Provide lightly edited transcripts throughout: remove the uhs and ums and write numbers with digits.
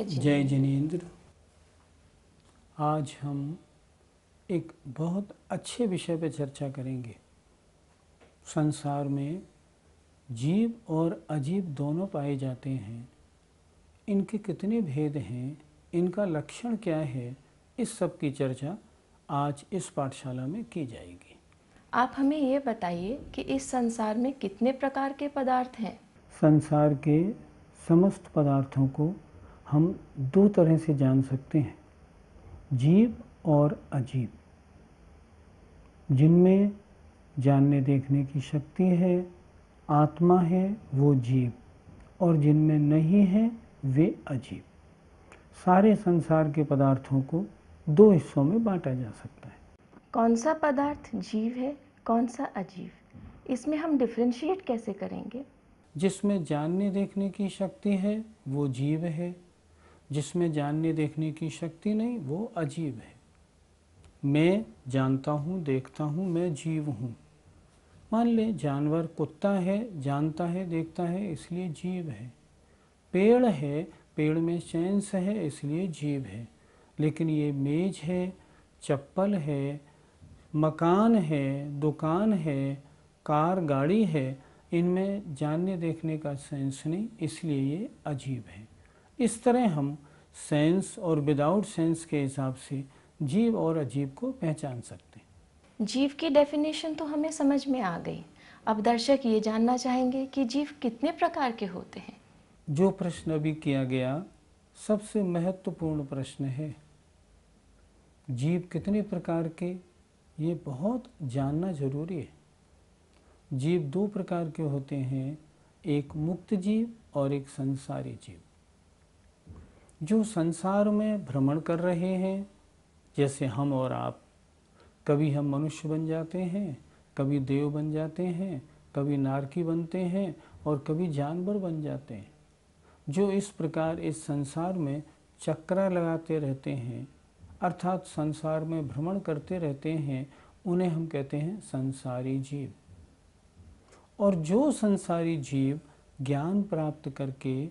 जय जिनेंद्र। आज हम एक बहुत अच्छे विषय पर चर्चा करेंगे। संसार में जीव और अजीव दोनों पाए जाते हैं। इनके कितने भेद हैं, इनका लक्षण क्या है, इस सब की चर्चा आज इस पाठशाला में की जाएगी। आप हमें ये बताइए कि इस संसार में कितने प्रकार के पदार्थ हैं? संसार के समस्त पदार्थों को हम दो तरह से जान सकते हैं, जीव और अजीव। जिनमें जानने देखने की शक्ति है, आत्मा है, वो जीव, और जिनमें नहीं है वे अजीव। सारे संसार के पदार्थों को दो हिस्सों में बांटा जा सकता है। कौन सा पदार्थ जीव है, कौन सा अजीव? इसमें हम डिफरेंशिएट कैसे करेंगे? जिसमें जानने देखने की शक्ति है वो जीव है, जिसमें जानने देखने की शक्ति नहीं वो अजीव है। मैं जानता हूँ, देखता हूँ, मैं जीव हूँ। मान ले जानवर कुत्ता है, जानता है, देखता है, इसलिए जीव है। पेड़ है, पेड़ में सेंस है, इसलिए जीव है। लेकिन ये मेज है, चप्पल है, मकान है, दुकान है, कार गाड़ी है, इनमें जानने देखने का सेंस नहीं, इसलिए ये अजीब है। इस तरह हम सेंस और विदाउट सेंस के हिसाब से जीव और अजीब को पहचान सकते हैं। जीव की डेफिनेशन तो हमें समझ में आ गई। अब दर्शक ये जानना चाहेंगे कि जीव कितने प्रकार के होते हैं। जो प्रश्न अभी किया गया सबसे महत्वपूर्ण प्रश्न है। जीव कितने प्रकार के, ये बहुत जानना जरूरी है। जीव दो प्रकार के होते हैं, एक मुक्त जीव और एक संसारी जीव। जो संसार में भ्रमण कर रहे हैं, जैसे हम और आप, कभी हम मनुष्य बन जाते हैं, कभी देव बन जाते हैं, कभी नारकी बनते हैं और कभी जानवर बन जाते हैं। जो इस प्रकार इस संसार में चक्कर लगाते रहते हैं, अर्थात संसार में भ्रमण करते रहते हैं, उन्हें हम कहते हैं संसारी जीव। और जो संसारी जीव ज्ञान प्राप्त करके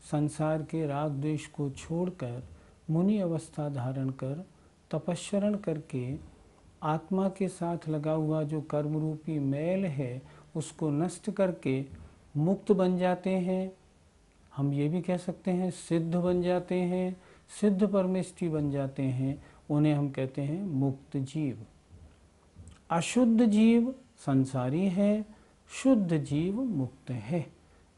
संसार के राग द्वेष को छोड़कर मुनि अवस्था धारण कर तपस्वरण करके आत्मा के साथ लगा हुआ जो कर्म रूपी मैल है उसको नष्ट करके मुक्त बन जाते हैं, हम ये भी कह सकते हैं सिद्ध बन जाते हैं, सिद्ध परमेष्टि बन जाते हैं, उन्हें हम कहते हैं मुक्त जीव। अशुद्ध जीव संसारी है, शुद्ध जीव मुक्त है।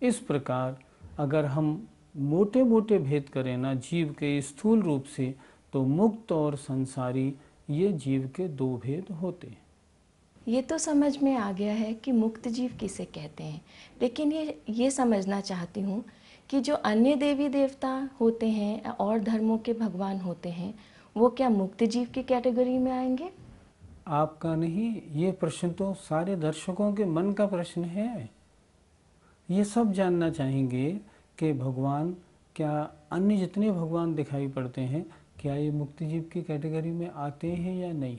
इस प्रकार अगर हम मोटे मोटे भेद करें ना जीव के स्थूल रूप से, तो मुक्त और संसारी ये जीव के दो भेद होते हैं। ये तो समझ में आ गया है कि मुक्त जीव किसे कहते हैं, लेकिन ये समझना चाहती हूँ कि जो अन्य देवी देवता होते हैं और धर्मों के भगवान होते हैं, वो क्या मुक्त जीव की कैटेगरी में आएंगे? आपका नहीं, ये प्रश्न तो सारे दर्शकों के मन का प्रश्न है। ये सब जानना चाहेंगे कि भगवान, क्या अन्य जितने भगवान दिखाई पड़ते हैं, क्या ये मुक्त जीव की कैटेगरी में आते हैं या नहीं।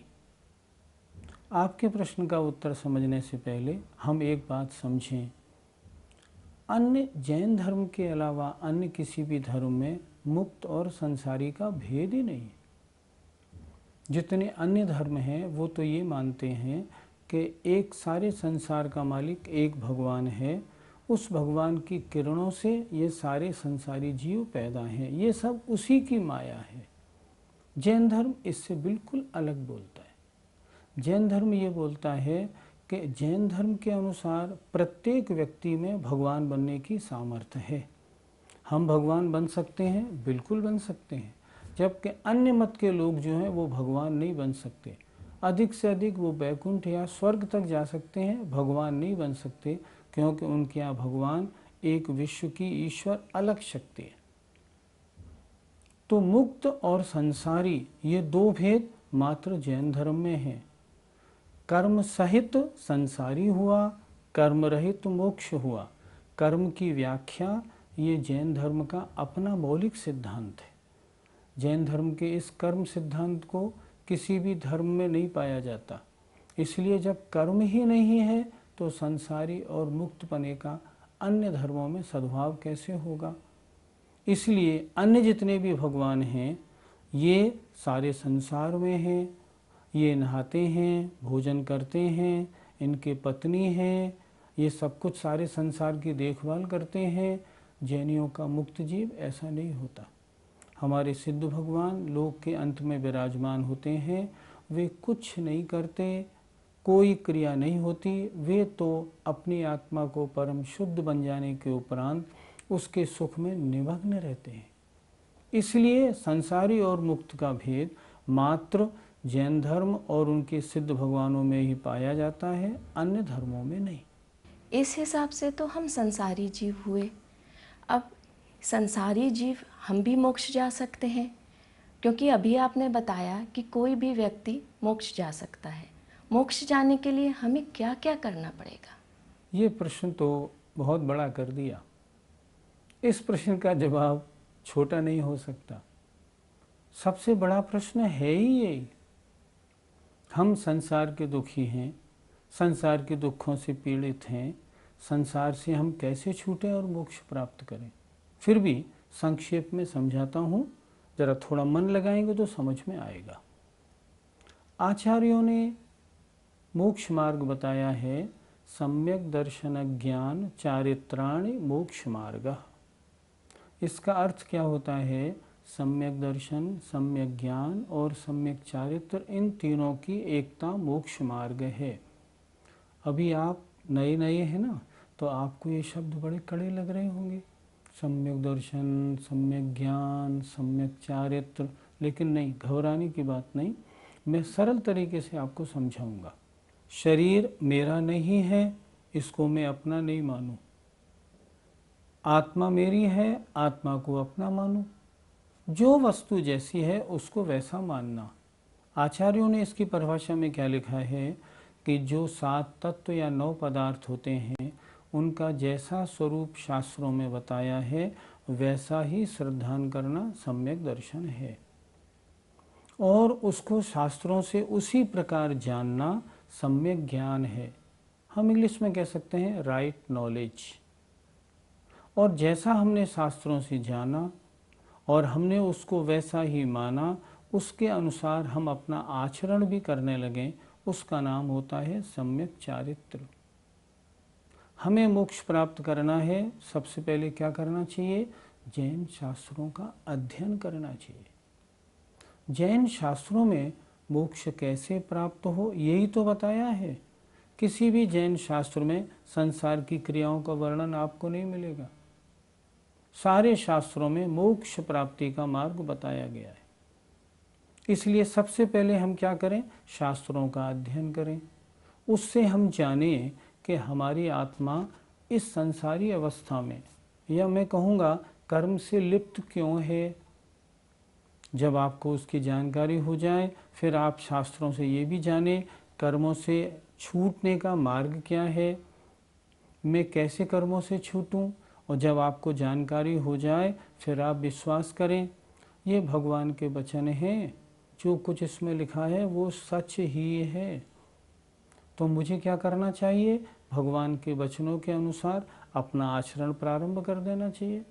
आपके प्रश्न का उत्तर समझने से पहले हम एक बात समझें। अन्य जैन धर्म के अलावा अन्य किसी भी धर्म में मुक्त और संसारी का भेद ही नहीं। जितने अन्य धर्म हैं वो तो ये मानते हैं कि एक सारे संसार का मालिक एक भगवान है, उस भगवान की किरणों से ये सारे संसारी जीव पैदा हैं, ये सब उसी की माया है। जैन धर्म इससे बिल्कुल अलग बोलता है। जैन धर्म ये बोलता है कि जैन धर्म के अनुसार प्रत्येक व्यक्ति में भगवान बनने की सामर्थ्य है। हम भगवान बन सकते हैं, बिल्कुल बन सकते हैं, जबकि अन्य मत के लोग जो हैं वो भगवान नहीं बन सकते। अधिक से अधिक वो वैकुंठ या स्वर्ग तक जा सकते हैं, भगवान नहीं बन सकते, क्योंकि उनके यहाँ भगवान एक विश्व की ईश्वर अलग शक्ति है। तो मुक्त और संसारी ये दो भेद मात्र जैन धर्म में हैं। कर्म सहित संसारी हुआ, कर्म रहित मोक्ष हुआ। कर्म की व्याख्या ये जैन धर्म का अपना मौलिक सिद्धांत है। जैन धर्म के इस कर्म सिद्धांत को किसी भी धर्म में नहीं पाया जाता। इसलिए जब कर्म ही नहीं है तो संसारी और मुक्त पने का अन्य धर्मों में सद्भाव कैसे होगा। इसलिए अन्य जितने भी भगवान हैं ये सारे संसार में हैं, ये नहाते हैं, भोजन करते हैं, इनके पत्नी हैं, ये सब कुछ सारे संसार की देखभाल करते हैं। जैनियों का मुक्त जीव ऐसा नहीं होता। हमारे सिद्ध भगवान लोक के अंत में विराजमान होते हैं, वे कुछ नहीं करते, कोई क्रिया नहीं होती, वे तो अपनी आत्मा को परम शुद्ध बन जाने के उपरांत उसके सुख में निमग्न रहते हैं। इसलिए संसारी और मुक्त का भेद मात्र जैन धर्म और उनके सिद्ध भगवानों में ही पाया जाता है, अन्य धर्मों में नहीं। इस हिसाब से तो हम संसारी जीव हुए। अब संसारी जीव हम भी मोक्ष जा सकते हैं, क्योंकि अभी आपने बताया कि कोई भी व्यक्ति मोक्ष जा सकता है। मोक्ष जाने के लिए हमें क्या क्या करना पड़ेगा? ये प्रश्न तो बहुत बड़ा कर दिया। इस प्रश्न का जवाब छोटा नहीं हो सकता। सबसे बड़ा प्रश्न है ही यही, हम संसार के दुखी हैं, संसार के दुखों से पीड़ित हैं, संसार से हम कैसे छूटें और मोक्ष प्राप्त करें। फिर भी संक्षेप में समझाता हूँ, जरा थोड़ा मन लगाएंगे तो समझ में आएगा। आचार्यों ने मोक्ष मार्ग बताया है, सम्यक दर्शन ज्ञान चारित्राणि मोक्ष मार्ग। इसका अर्थ क्या होता है? सम्यक दर्शन, सम्यक ज्ञान और सम्यक चारित्र, इन तीनों की एकता मोक्ष मार्ग है। अभी आप नए नए हैं ना, तो आपको ये शब्द बड़े कड़े लग रहे होंगे, सम्यक दर्शन, सम्यक ज्ञान, सम्यक चारित्र। लेकिन नहीं, घबराने की बात नहीं, मैं सरल तरीके से आपको समझाऊंगा। शरीर मेरा नहीं है, इसको मैं अपना नहीं मानूं। आत्मा मेरी है, आत्मा को अपना मानूं। जो वस्तु जैसी है उसको वैसा मानना। आचार्यों ने इसकी परिभाषा में क्या लिखा है कि जो 7 तत्व या 9 पदार्थ होते हैं, उनका जैसा स्वरूप शास्त्रों में बताया है वैसा ही श्रद्धान करना सम्यक दर्शन है, और उसको शास्त्रों से उसी प्रकार जानना सम्यक ज्ञान है। हम इंग्लिश में कह सकते हैं राइट नॉलेज। और जैसा हमने शास्त्रों से जाना और हमने उसको वैसा ही माना, उसके अनुसार हम अपना आचरण भी करने लगें, उसका नाम होता है सम्यक चारित्र। हमें मोक्ष प्राप्त करना है, सबसे पहले क्या करना चाहिए? जैन शास्त्रों का अध्ययन करना चाहिए। जैन शास्त्रों में मोक्ष कैसे प्राप्त हो यही तो बताया है। किसी भी जैन शास्त्र में संसार की क्रियाओं का वर्णन आपको नहीं मिलेगा। सारे शास्त्रों में मोक्ष प्राप्ति का मार्ग बताया गया है। इसलिए सबसे पहले हम क्या करें? शास्त्रों का अध्ययन करें। उससे हम जानें कि हमारी आत्मा इस संसारी अवस्था में, या मैं कहूँगा कर्म से लिप्त क्यों है। जब आपको उसकी जानकारी हो जाए, फिर आप शास्त्रों से ये भी जानें कर्मों से छूटने का मार्ग क्या है, मैं कैसे कर्मों से छूटूं। और जब आपको जानकारी हो जाए, फिर आप विश्वास करें ये भगवान के वचन हैं, जो कुछ इसमें लिखा है वो सच ही है। तो मुझे क्या करना चाहिए? भगवान के वचनों के अनुसार अपना आचरण प्रारंभ कर देना चाहिए।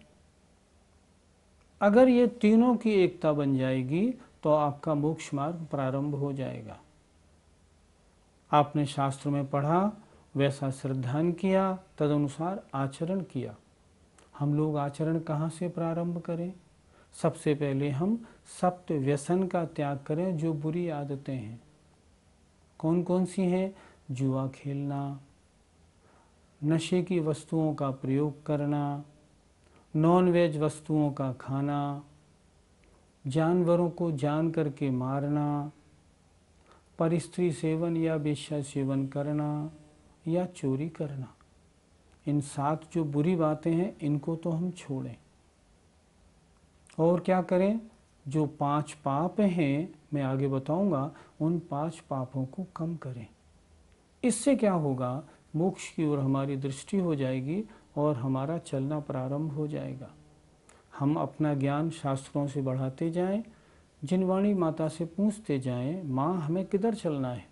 अगर ये तीनों की एकता बन जाएगी तो आपका मोक्ष मार्ग प्रारंभ हो जाएगा। आपने शास्त्र में पढ़ा, वैसा श्रद्धान किया, तदनुसार आचरण किया। हम लोग आचरण कहाँ से प्रारंभ करें? सबसे पहले हम सप्त व्यसन का त्याग करें, जो बुरी आदतें हैं। कौन कौन सी हैं? जुआ खेलना, नशे की वस्तुओं का प्रयोग करना, नॉन वेज वस्तुओं का खाना, जानवरों को जान करके मारना, परिस्त्री सेवन या वेश्या सेवन करना या चोरी करना। इन 7 जो बुरी बातें हैं इनको तो हम छोड़ें। और क्या करें? जो 5 पाप हैं, मैं आगे बताऊंगा, उन 5 पापों को कम करें। इससे क्या होगा? मोक्ष की ओर हमारी दृष्टि हो जाएगी और हमारा चलना प्रारंभ हो जाएगा। हम अपना ज्ञान शास्त्रों से बढ़ाते जाएं, जिनवाणी माता से पूछते जाएं, माँ हमें किधर चलना है,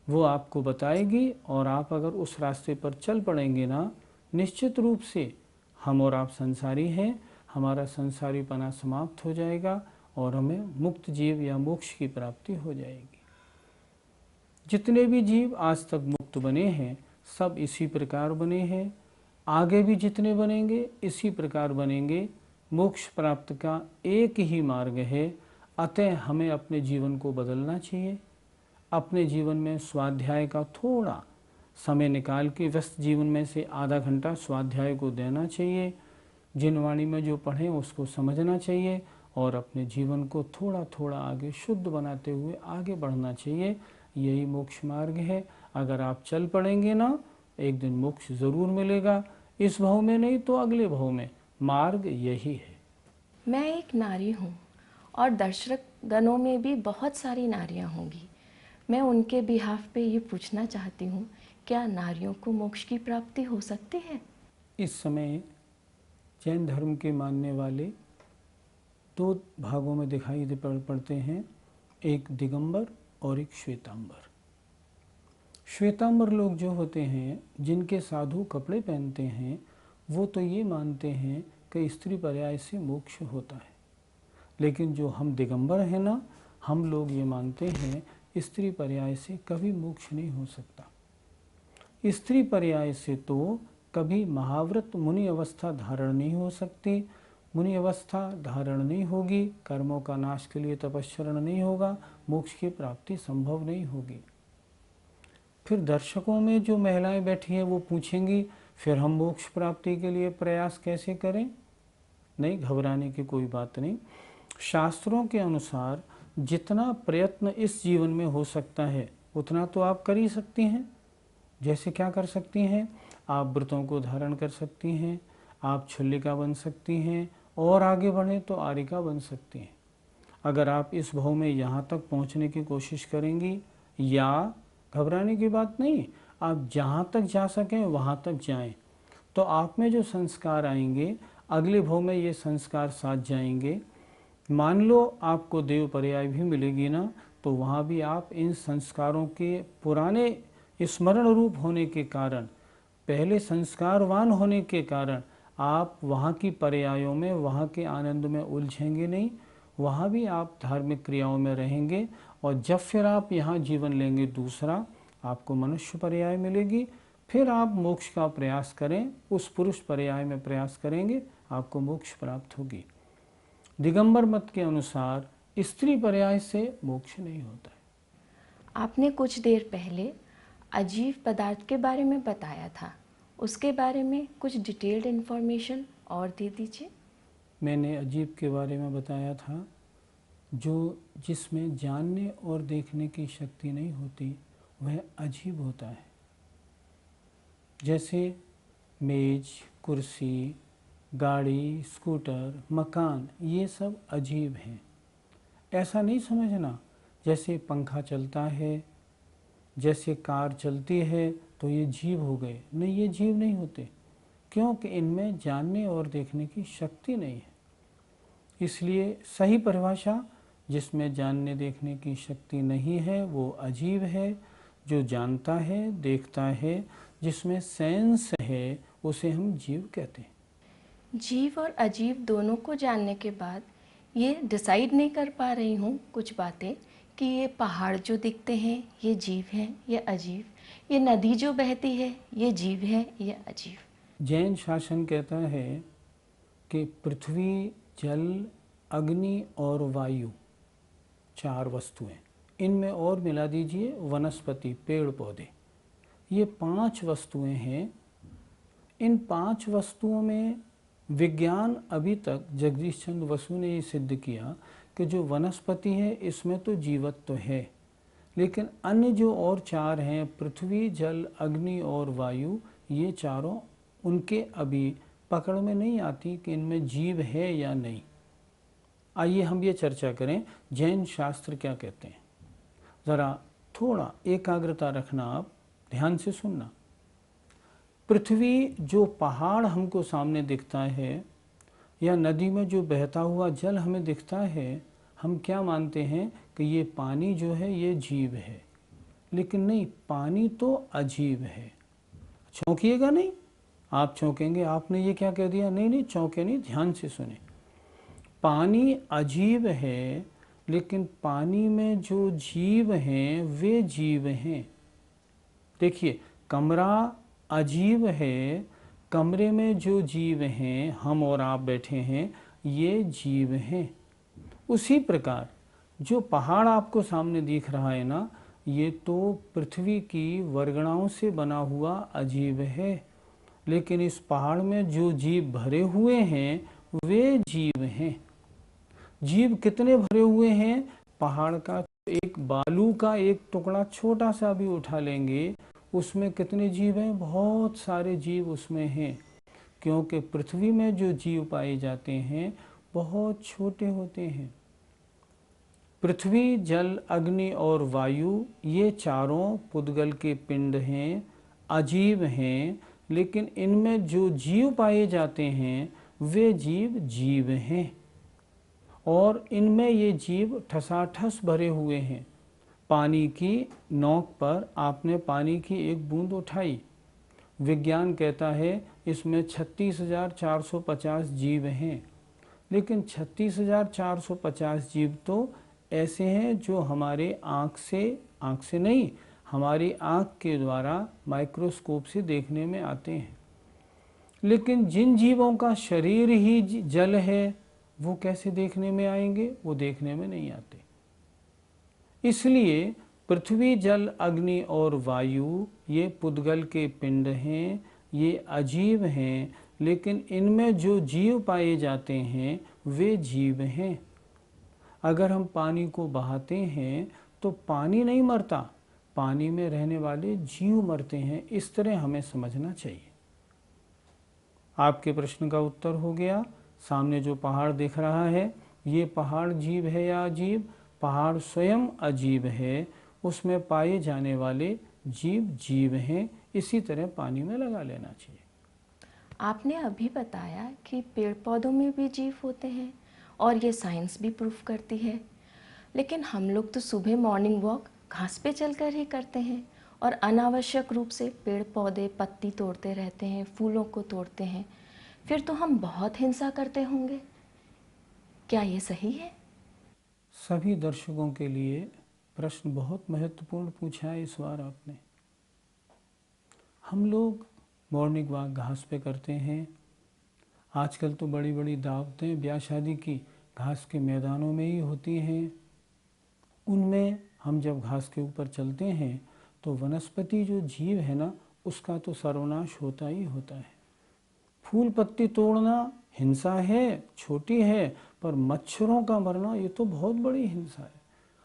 वो आपको बताएगी। और आप अगर उस रास्ते पर चल पड़ेंगे ना, निश्चित रूप से हम और आप संसारी हैं, हमारा संसारीपना समाप्त हो जाएगा और हमें मुक्त जीव या मोक्ष की प्राप्ति हो जाएगी। जितने भी जीव आज तक मुक्त बने हैं सब इसी प्रकार बने हैं, आगे भी जितने बनेंगे इसी प्रकार बनेंगे। मोक्ष प्राप्त का एक ही मार्ग है, अतः हमें अपने जीवन को बदलना चाहिए। अपने जीवन में स्वाध्याय का थोड़ा समय निकाल के व्यस्त जीवन में से आधा घंटा स्वाध्याय को देना चाहिए। जिन वाणी में जो पढ़ें उसको समझना चाहिए और अपने जीवन को थोड़ा थोड़ा आगे शुद्ध बनाते हुए आगे बढ़ना चाहिए। यही मोक्ष मार्ग है। अगर आप चल पड़ेंगे ना, एक दिन मोक्ष ज़रूर मिलेगा। इस भाव में नहीं तो अगले भाव में। मार्ग यही है। मैं एक नारी हूँ और दर्शक गणों में भी बहुत सारी नारियाँ होंगी। मैं उनके बिहाफ पे ये पूछना चाहती हूँ, क्या नारियों को मोक्ष की प्राप्ति हो सकती है? इस समय जैन धर्म के मानने वाले दो भागों में दिखाई पड़ते हैं, एक दिगंबर और एक श्वेतांबर। श्वेतांबर लोग जो होते हैं, जिनके साधु कपड़े पहनते हैं, वो तो ये मानते हैं कि स्त्री पर्याय से मोक्ष होता है। लेकिन जो हम दिगंबर हैं ना, हम लोग ये मानते हैं स्त्री पर्याय से कभी मोक्ष नहीं हो सकता। स्त्री पर्याय से तो कभी महाव्रत मुनि अवस्था धारण नहीं हो सकती। मुनि अवस्था धारण नहीं होगी, कर्मों का नाश के लिए तपस्चरण नहीं होगा, मोक्ष की प्राप्ति संभव नहीं होगी। फिर दर्शकों में जो महिलाएं बैठी हैं वो पूछेंगी, फिर हम मोक्ष प्राप्ति के लिए प्रयास कैसे करें? नहीं, घबराने की कोई बात नहीं। शास्त्रों के अनुसार जितना प्रयत्न इस जीवन में हो सकता है उतना तो आप कर ही सकती हैं। जैसे क्या कर सकती हैं? आप व्रतों को धारण कर सकती हैं, आप छल्लिका बन सकती हैं, और आगे बढ़ें तो आरिका बन सकती हैं। अगर आप इस भाव में यहाँ तक पहुँचने की कोशिश करेंगी, या घबराने की बात नहीं, आप जहाँ तक जा सकें वहाँ तक जाएं, तो आप में जो संस्कार आएंगे अगले भाव में ये संस्कार साथ जाएंगे। मान लो आपको देव पर्याय भी मिलेगी ना, तो वहाँ भी आप इन संस्कारों के पुराने स्मरण रूप होने के कारण, पहले संस्कारवान होने के कारण आप वहाँ की पर्यायों में, वहाँ के आनंद में उलझेंगे नहीं। वहाँ भी आप धार्मिक क्रियाओं में रहेंगे। और जब फिर आप यहाँ जीवन लेंगे दूसरा, आपको मनुष्य पर्याय मिलेगी, फिर आप मोक्ष का प्रयास करें, उस पुरुष पर्याय में प्रयास करेंगे, आपको मोक्ष प्राप्त होगी। दिगंबर मत के अनुसार स्त्री पर्याय से मोक्ष नहीं होता है। आपने कुछ देर पहले अजीव पदार्थ के बारे में बताया था, उसके बारे में कुछ डिटेल्ड इन्फॉर्मेशन और दे दीजिए। मैंने अजीब के बारे में बताया था, जो जिसमें जानने और देखने की शक्ति नहीं होती, वह अजीब होता है। जैसे मेज, कुर्सी, गाड़ी, स्कूटर, मकान, ये सब अजीब हैं। ऐसा नहीं समझना जैसे पंखा चलता है, जैसे कार चलती है तो ये जीव हो गए। नहीं, ये जीव नहीं होते, क्योंकि इनमें जानने और देखने की शक्ति नहीं है। इसलिए सही परिभाषा, जिसमें जानने देखने की शक्ति नहीं है वो अजीब है। जो जानता है, देखता है, जिसमें सेंस है, उसे हम जीव कहते हैं। जीव और अजीब दोनों को जानने के बाद ये डिसाइड नहीं कर पा रही हूँ कुछ बातें, कि ये पहाड़ जो दिखते हैं ये जीव हैं, ये अजीब, ये नदी जो बहती है ये जीव है, ये अजीब। जैन शासन कहता है कि पृथ्वी, जल, अग्नि और वायु, चार वस्तुएं, इनमें और मिला दीजिए वनस्पति, पेड़ पौधे, ये 5 वस्तुएं हैं। इन 5 वस्तुओं में विज्ञान अभी तक, जगदीश चंद्र बसु ने ये सिद्ध किया कि जो वनस्पति है इसमें तो जीवत्व है, लेकिन अन्य जो और 4 हैं, पृथ्वी, जल, अग्नि और वायु, ये चारों उनके अभी पकड़ में नहीं आती कि इनमें जीव है या नहीं। आइए हम ये चर्चा करें जैन शास्त्र क्या कहते हैं। ज़रा थोड़ा एकाग्रता रखना, आप ध्यान से सुनना। पृथ्वी, जो पहाड़ हमको सामने दिखता है, या नदी में जो बहता हुआ जल हमें दिखता है, हम क्या मानते हैं कि ये पानी जो है ये जीव है। लेकिन नहीं, पानी तो अजीब है। चौंकिएगा नहीं, आप चौंकेंगे, आपने ये क्या कह दिया? नहीं नहीं, चौंके नहीं, ध्यान से सुने। पानी अजीब है, लेकिन पानी में जो जीव हैं वे जीव हैं। देखिए, कमरा अजीब है, कमरे में जो जीव हैं, हम और आप बैठे हैं, ये जीव हैं। उसी प्रकार जो पहाड़ आपको सामने दिख रहा है ना, ये तो पृथ्वी की वर्गणाओं से बना हुआ अजीब है, लेकिन इस पहाड़ में जो जीव भरे हुए हैं वे जीव हैं। जीव कितने भरे हुए हैं? पहाड़ का एक बालू का एक टुकड़ा छोटा सा भी उठा लेंगे, उसमें कितने जीव हैं? बहुत सारे जीव उसमें हैं, क्योंकि पृथ्वी में जो जीव पाए जाते हैं बहुत छोटे होते हैं। पृथ्वी, जल, अग्नि और वायु, ये चारों पुद्गल के पिंड हैं, अजीब हैं, लेकिन इनमें जो जीव पाए जाते हैं वे जीव जीव हैं, और इनमें ये जीव ठसाठस भरे हुए हैं। पानी की नोक पर आपने पानी की एक बूंद उठाई, विज्ञान कहता है इसमें 36,450 जीव हैं, लेकिन 36,450 जीव तो ऐसे हैं जो हमारे आँख से नहीं, हमारी आँख के द्वारा माइक्रोस्कोप से देखने में आते हैं। लेकिन जिन जीवों का शरीर ही जल है, वो कैसे देखने में आएंगे? वो देखने में नहीं आते। इसलिए पृथ्वी, जल, अग्नि और वायु ये पुद्गल के पिंड हैं, ये अजीब हैं, लेकिन इनमें जो जीव पाए जाते हैं वे जीव हैं। अगर हम पानी को बहाते हैं तो पानी नहीं मरता, पानी में रहने वाले जीव मरते हैं। इस तरह हमें समझना चाहिए। आपके प्रश्न का उत्तर हो गया। सामने जो पहाड़ दिख रहा है, ये पहाड़ जीव है या अजीब? पहाड़ स्वयं अजीब है, उसमें पाए जाने वाले जीव जीव हैं। इसी तरह पानी में लगा लेना चाहिए। आपने अभी बताया कि पेड़ पौधों में भी जीव होते हैं और ये साइंस भी प्रूफ करती है, लेकिन हम लोग तो सुबह मॉर्निंग वॉक घास पे चलकर ही करते हैं और अनावश्यक रूप से पेड़ पौधे पत्ती तोड़ते रहते हैं, फूलों को तोड़ते हैं। फिर तो हम बहुत हिंसा करते होंगे, क्या ये सही है? सभी दर्शकों के लिए प्रश्न बहुत महत्वपूर्ण पूछा है इस बार आपने। हम लोग मॉर्निंग वॉक घास पे करते हैं। आजकल तो बड़ी बड़ी दावतें ब्याह शादी की घास के मैदानों में ही होती हैं। उनमें हम जब घास के ऊपर चलते हैं तो वनस्पति जो जीव है ना, उसका तो सर्वनाश होता ही होता है। फूल पत्ती तोड़ना हिंसा है, छोटी है, पर मच्छरों का मरना ये तो बहुत बड़ी हिंसा है।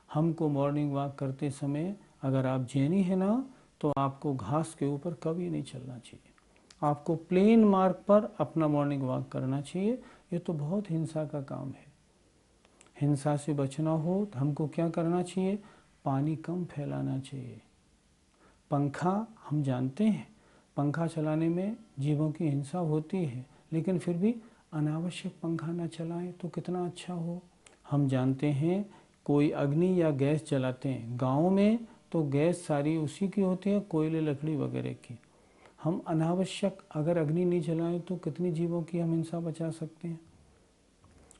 हमको मॉर्निंग वॉक करते समय, अगर आप जैनी है ना, तो आपको घास के ऊपर कभी नहीं चलना चाहिए। आपको प्लेन मार्ग पर अपना मॉर्निंग वॉक करना चाहिए। ये तो बहुत हिंसा का काम है। हिंसा से बचना हो तो हमको क्या करना चाहिए? पानी कम फैलाना चाहिए। पंखा, हम जानते हैं पंखा चलाने में जीवों की हिंसा होती है, लेकिन फिर भी अनावश्यक पंखा न चलाएं तो कितना अच्छा हो। हम जानते हैं कोई अग्नि या गैस जलाते हैं गाँव में, तो गैस सारी उसी की होती है, कोयले लकड़ी वगैरह की। हम अनावश्यक अगर अग्नि नहीं जलाएं तो कितनी जीवों की हम हिंसा बचा सकते हैं।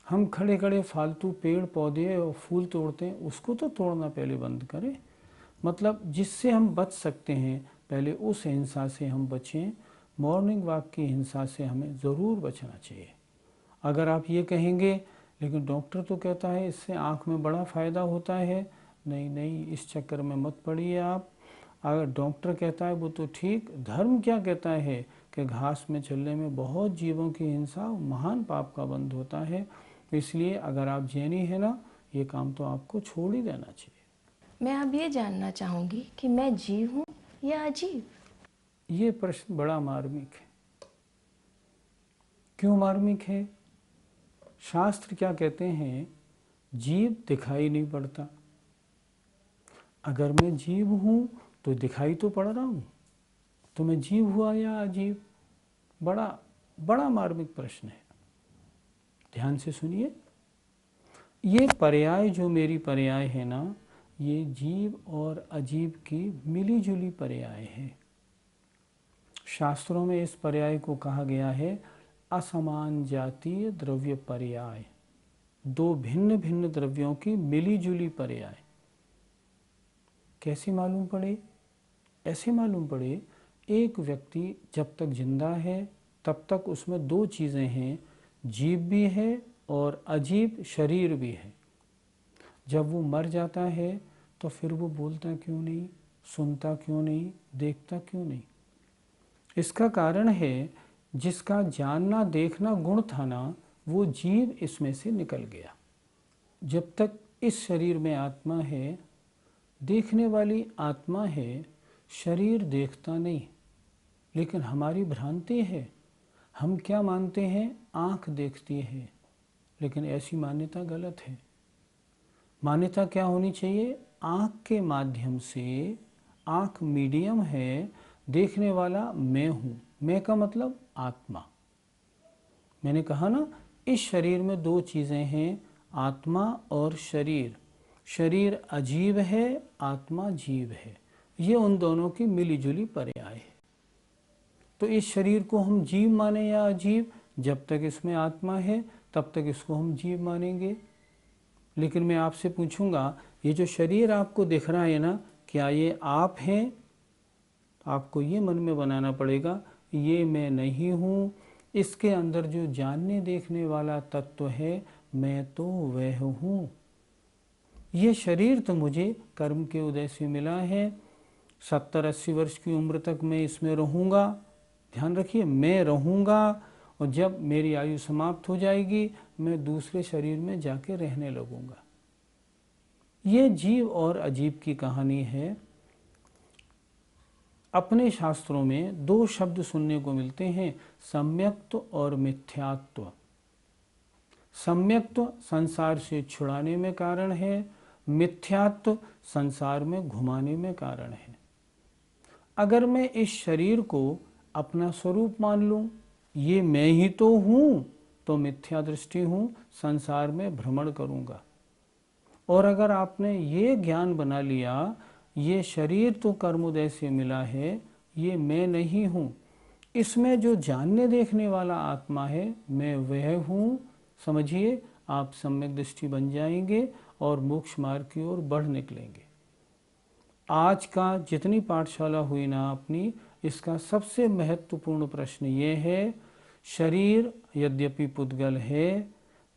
हम खड़े खड़े फालतू पेड़ पौधे और फूल तोड़ते हैं, उसको तो तोड़ना पहले बंद करें। मतलब जिससे हम बच सकते हैं पहले उस हिंसा से हम बचें। मॉर्निंग वॉक की हिंसा से हमें ज़रूर बचना चाहिए। अगर आप ये कहेंगे लेकिन डॉक्टर तो कहता है इससे आँख में बड़ा फ़ायदा होता है, नहीं नहीं, इस चक्कर में मत पड़िए आप। अगर डॉक्टर कहता है वो तो ठीक, धर्म क्या कहता है कि घास में चलने में बहुत जीवों की हिंसा महान पाप का बंध होता है। इसलिए अगर आप जैनी है ना, ये काम तो आपको छोड़ ही देना चाहिए। मैं अब ये जानना चाहूँगी कि मैं जीव हूँ या अजीब? ये प्रश्न बड़ा मार्मिक है। क्यों मार्मिक है? शास्त्र क्या कहते हैं? जीव दिखाई नहीं पड़ता। अगर मैं जीव हूँ तो दिखाई तो पड़ रहा हूँ, तो मैं जीव हुआ या अजीब? बड़ा बड़ा मार्मिक प्रश्न है। ध्यान से सुनिए। ये पर्याय जो मेरी पर्याय है ना, ये जीव और अजीब की मिली जुली पर्याय है। शास्त्रों में इस पर्याय को कहा गया है असमान जातीय द्रव्य पर्याय, दो भिन्न भिन्न द्रव्यों की मिली जुली पर्याय। कैसी मालूम पड़े? ऐसे मालूम पड़े, एक व्यक्ति जब तक जिंदा है तब तक उसमें दो चीज़ें हैं, जीव भी है और अजीब शरीर भी है। जब वो मर जाता है तो फिर वो बोलता क्यों नहीं, सुनता क्यों नहीं, देखता क्यों नहीं? इसका कारण है जिसका जानना देखना गुण था ना, वो जीव इसमें से निकल गया। जब तक इस शरीर में आत्मा है, देखने वाली आत्मा है, शरीर देखता नहीं। लेकिन हमारी भ्रांति है, हम क्या मानते हैं, आँख देखती है, लेकिन ऐसी मान्यता गलत है। मान्यता क्या होनी चाहिए, आँख के माध्यम से, आँख मीडियम है, देखने वाला मैं हूँ। मैं का मतलब आत्मा। मैंने कहा ना, इस शरीर में दो चीज़ें हैं, आत्मा और शरीर। शरीर अजीब है, आत्मा जीव है। ये उन दोनों की मिली जुली पर्याय है। तो इस शरीर को हम जीव माने या अजीब, जब तक इसमें आत्मा है तब तक इसको हम जीव मानेंगे। लेकिन मैं आपसे पूछूंगा, ये जो शरीर आपको दिख रहा है ना, क्या ये आप हैं? आपको ये मन में बनाना पड़ेगा, ये मैं नहीं हूँ। इसके अंदर जो जानने देखने वाला तत्व है, मैं तो वह हूँ। ये शरीर तो मुझे कर्म के उदय से मिला है। 70-80 वर्ष की उम्र तक मैं इसमें रहूँगा। ध्यान रखिए, मैं रहूँगा, और जब मेरी आयु समाप्त हो जाएगी मैं दूसरे शरीर में जाके रहने लगूँगा। ये जीव और अजीब की कहानी है। अपने शास्त्रों में दो शब्द सुनने को मिलते हैं, सम्यक्त्व और मिथ्यात्व। सम्यक्त्व संसार से छुड़ाने में कारण है, मिथ्यात्व संसार में घुमाने में कारण है। अगर मैं इस शरीर को अपना स्वरूप मान लूं, ये मैं ही तो हूँ, तो मिथ्या दृष्टि हूँ, संसार में भ्रमण करूँगा। और अगर आपने ये ज्ञान बना लिया, ये शरीर तो कर्मोदय से मिला है, ये मैं नहीं हूँ, इसमें जो जानने देखने वाला आत्मा है, मैं वह हूँ, समझिए, आप सम्यक दृष्टि बन जाएंगे और मोक्ष मार्ग की ओर बढ़ निकलेंगे। आज का जितनी पाठशाला हुई ना अपनी, इसका सबसे महत्वपूर्ण प्रश्न ये है, शरीर यद्यपि पुद्गल है,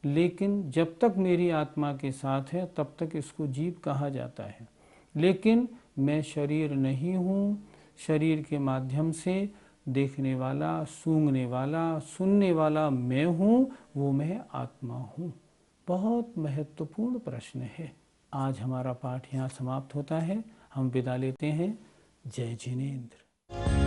लेकिन जब तक मेरी आत्मा के साथ है तब तक इसको जीव कहा जाता है। लेकिन मैं शरीर नहीं हूँ। शरीर के माध्यम से देखने वाला, सूंघने वाला, सुनने वाला मैं हूँ, वो मैं आत्मा हूँ। बहुत महत्वपूर्ण प्रश्न है। आज हमारा पाठ यहाँ समाप्त होता है। हम विदा लेते हैं। जय जिनेंद्र।